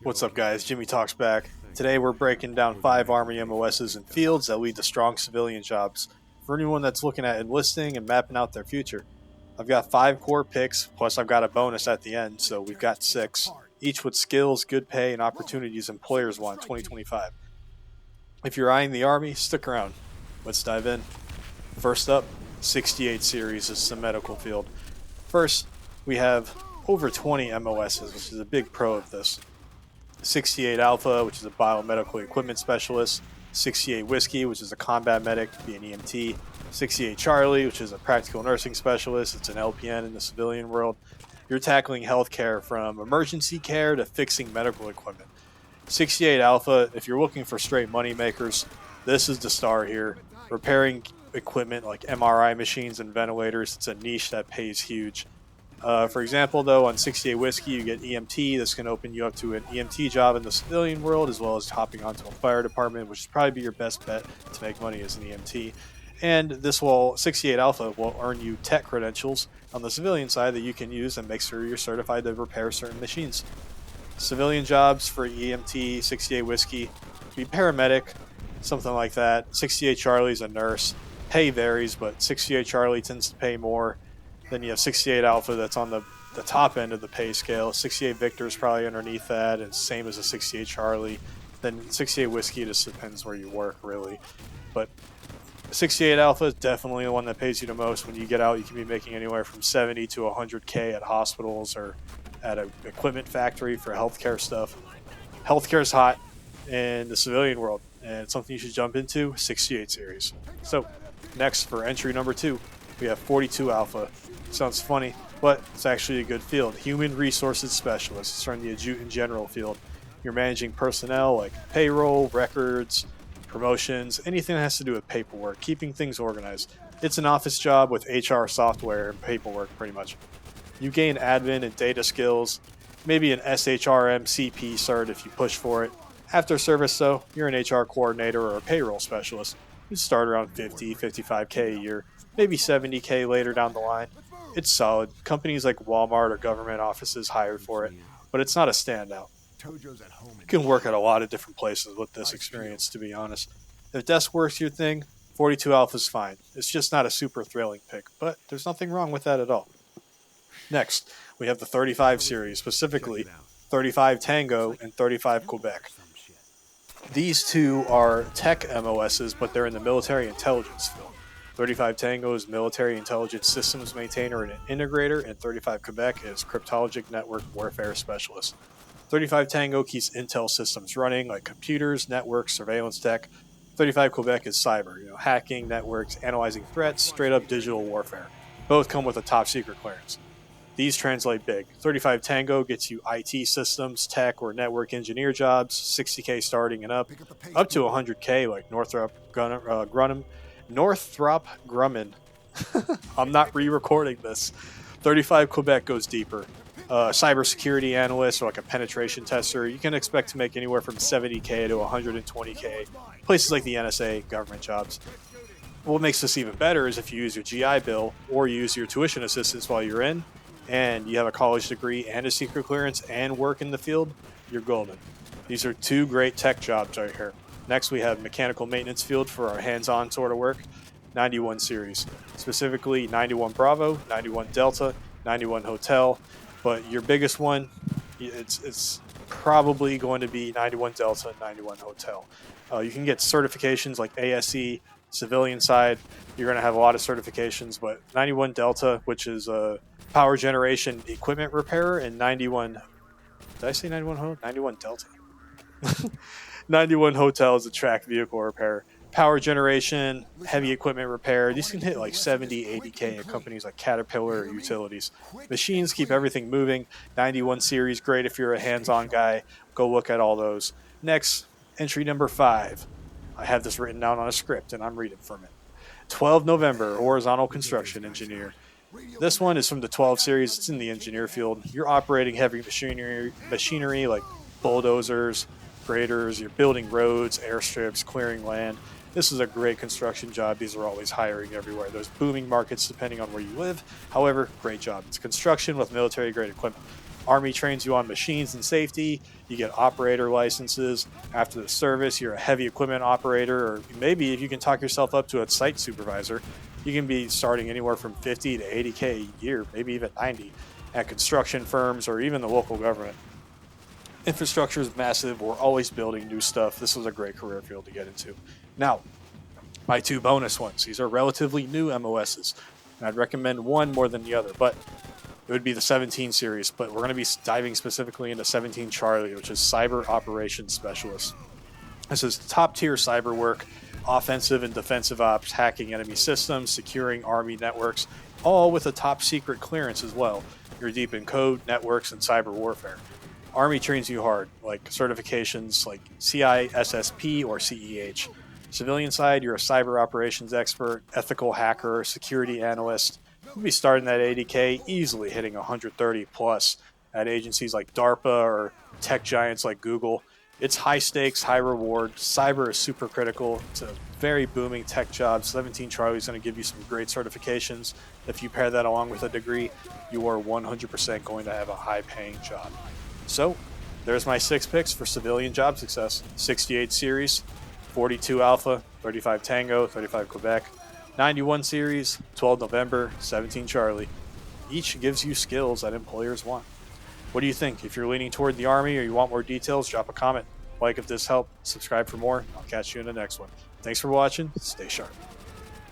What's up, guys? Jimmy Talks back. Today we're breaking down 5 Army MOSs and fields that lead to strong civilian jobs for anyone that's looking at enlisting and mapping out their future. I've got 5 core picks, plus I've got a bonus at the end, so we've got 6, each with skills, good pay, and opportunities employers want in 2025. If you're eyeing the Army, stick around. Let's dive in. First up, 68 series is the medical field. First, we have over 20 MOSs, which is a big pro of this. 68 Alpha, which is a biomedical equipment specialist, 68 Whiskey, which is a combat medic, be an EMT, 68 Charlie, which is a practical nursing specialist, it's an LPN in the civilian world. You're tackling healthcare from emergency care to fixing medical equipment. 68 Alpha, if you're looking for straight money makers, this is the star here. Repairing equipment like MRI machines and ventilators, it's a niche that pays huge. For example, though, on 68 Whiskey, you get EMT. This can open you up to an EMT job in the civilian world, as well as hopping onto a fire department, which would probably be your best bet to make money as an EMT. And 68 Alpha will earn you tech credentials on the civilian side that you can use and make sure you're certified to repair certain machines. Civilian jobs for EMT, 68 Whiskey, be paramedic, something like that. 68 Charlie's a nurse. Pay varies, but 68 Charlie tends to pay more. Then you have 68 Alpha that's on the top end of the pay scale. 68 Victor is probably underneath that, and same as a 68 Charlie. Then 68 Whiskey just depends where you work, really. But 68 Alpha is definitely the one that pays you the most. When you get out, you can be making anywhere from 70 to 100K at hospitals or at an equipment factory for healthcare stuff. Healthcare is hot in the civilian world, and it's something you should jump into. 68 series. So next, for entry number 2, we have 42 Alpha. Sounds funny, but it's actually a good field. Human Resources Specialist. It's from the Adjutant General field. You're managing personnel like payroll, records, promotions, anything that has to do with paperwork, keeping things organized. It's an office job with HR software and paperwork, pretty much. You gain admin and data skills, maybe an SHRM CP cert if you push for it. After service, though, you're an HR coordinator or a payroll specialist. You start around 50, 55K a year, maybe 70K later down the line. It's solid. Companies like Walmart or government offices hire for it, but it's not a standout. You can work at a lot of different places with this experience, to be honest. If desk work's your thing, 42 Alpha's fine. It's just not a super thrilling pick, but there's nothing wrong with that at all. Next, we have the 35 series, specifically 35 Tango and 35 Quebec. These two are tech MOSs, but they're in the military intelligence field. 35 Tango is military intelligence systems maintainer and an integrator, and 35 Quebec is cryptologic network warfare specialist. 35 Tango keeps intel systems running, like computers, networks, surveillance tech. 35 Quebec is cyber, hacking, networks, analyzing threats, straight up digital warfare. Both come with a top secret clearance. These translate big. 35 Tango gets you IT systems, tech, or network engineer jobs, 60K starting and up to 100K like Northrop Grumman. I'm not re-recording this. 35 Quebec goes deeper. Cybersecurity analyst or like a penetration tester, you can expect to make anywhere from 70K to 120K. Places like the NSA, government jobs. What makes this even better is if you use your GI Bill or use your tuition assistance while you're in, and you have a college degree and a secret clearance and work in the field, you're golden. These are 2 great tech jobs right here. Next, we have mechanical maintenance field for our hands-on sort of work. 91 series, specifically 91 Bravo, 91 Delta, 91 Hotel. But your biggest one, it's probably going to be 91 Delta and 91 Hotel. You can get certifications like ASE, civilian side. You're going to have a lot of certifications, but 91 Delta, which is a power generation equipment repairer, and 91, did I say 91 91 Delta? 91 Hotel is a track vehicle repair. Power generation, heavy equipment repair. These can hit like 70, 80K at companies like Caterpillar or Utilities. Machines keep everything moving. 91 series, great if you're a hands-on guy. Go look at all those. Next, entry number 5. I have this written down on a script and I'm reading from it. 12 November, horizontal construction engineer. This one is from the 12 series. It's in the engineer field. You're operating heavy machinery like bulldozers, graders. You're building roads, airstrips, clearing land. This is a great construction job. These are always hiring everywhere. There's booming markets depending on where you live. However, great job. It's construction with military-grade equipment. Army trains you on machines and safety. You get operator licenses. After the service, you're a heavy equipment operator, or maybe if you can talk yourself up to a site supervisor, you can be starting anywhere from 50 to 80K a year, maybe even 90 at construction firms or even the local government. Infrastructure is massive. We're always building new stuff. This is a great career field to get into. Now, my two bonus ones. These are relatively new MOSs, and I'd recommend one more than the other, but it would be the 17 series. But we're going to be diving specifically into 17 Charlie, which is Cyber Operations Specialist. This is top tier cyber work, offensive and defensive ops, hacking enemy systems, securing Army networks, all with a top secret clearance as well. You're deep in code, networks, and cyber warfare. Army trains you hard, like certifications like CISSP or CEH. Civilian side, you're a cyber operations expert, ethical hacker, security analyst. You'll be starting at 80K, easily hitting 130 plus at agencies like DARPA or tech giants like Google. It's high stakes, high reward. Cyber is super critical. It's a very booming tech job. 17 Charlie is going to give you some great certifications. If you pair that along with a degree, you are 100% going to have a high paying job. So, there's my 6 picks for civilian job success. 68 series, 42 Alpha, 35 Tango, 35 Quebec, 91 series, 12 November, 17 Charlie. Each gives you skills that employers want. What do you think? If you're leaning toward the Army or you want more details, drop a comment. Like if this helped, subscribe for more. I'll catch you in the next one. Thanks for watching. Stay sharp.